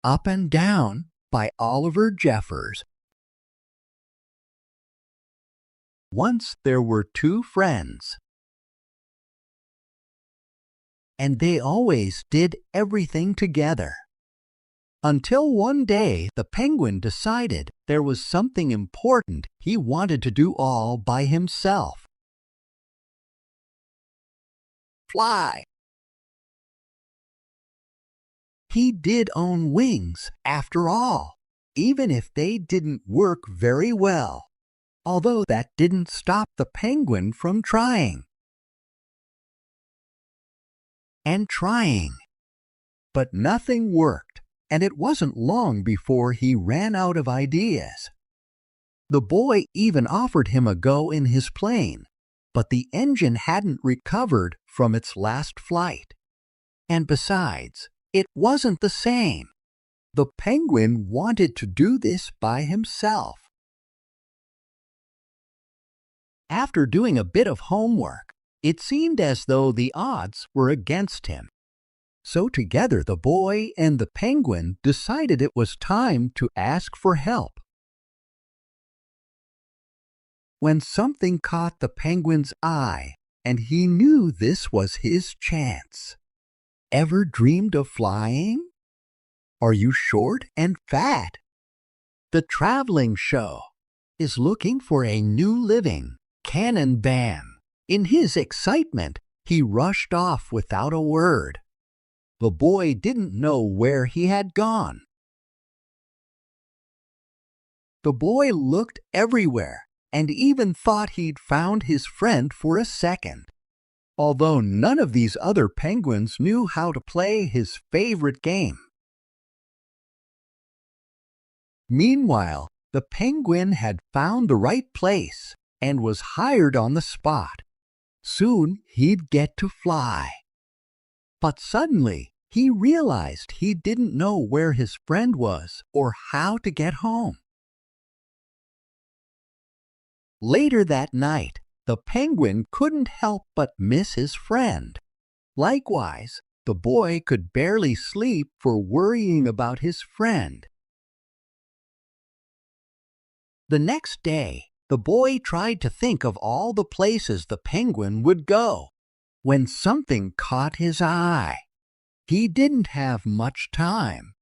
Up and Down by Oliver Jeffers. Once there were two friends, and they always did everything together. Until one day the penguin decided there was something important he wanted to do all by himself. Fly! He did own wings, after all, even if they didn't work very well, although that didn't stop the penguin from trying and trying. But nothing worked, and it wasn't long before he ran out of ideas. The boy even offered him a go in his plane, but the engine hadn't recovered from its last flight. And besides, it wasn't the same. The penguin wanted to do this by himself. After doing a bit of homework, it seemed as though the odds were against him. So together the boy and the penguin decided it was time to ask for help. When something caught the penguin's eye, and he knew this was his chance. Ever dreamed of flying? Are you short and fat? The traveling show is looking for a new living. Can and Bam. In his excitement, he rushed off without a word. The boy didn't know where he had gone. The boy looked everywhere and even thought he'd found his friend for a second. Although none of these other penguins knew how to play his favorite game. Meanwhile, the penguin had found the right place and was hired on the spot. Soon he'd get to fly. But suddenly he realized he didn't know where his friend was or how to get home. Later that night, the penguin couldn't help but miss his friend. Likewise, the boy could barely sleep for worrying about his friend. The next day, the boy tried to think of all the places the penguin would go, when something caught his eye. He didn't have much time.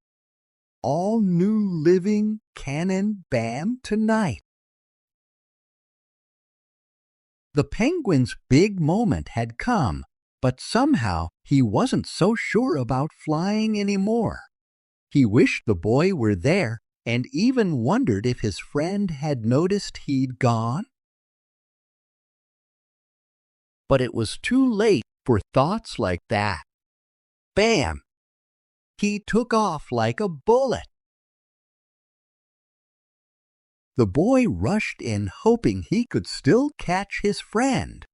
All new living Can and Bam tonight. The penguin's big moment had come, but somehow he wasn't so sure about flying anymore. He wished the boy were there and even wondered if his friend had noticed he'd gone. But it was too late for thoughts like that. Bam! He took off like a bullet. The boy rushed in hoping he could still catch his friend.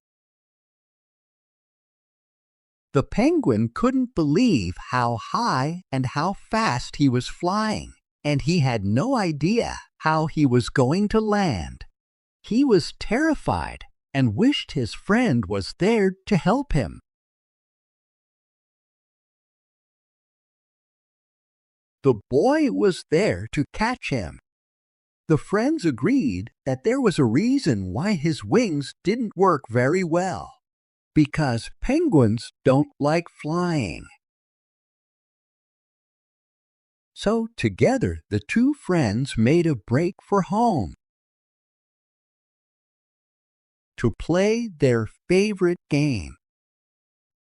The penguin couldn't believe how high and how fast he was flying, and he had no idea how he was going to land. He was terrified and wished his friend was there to help him. The boy was there to catch him. The friends agreed that there was a reason why his wings didn't work very well. Because penguins don't like flying. So together the two friends made a break for home to play their favorite game.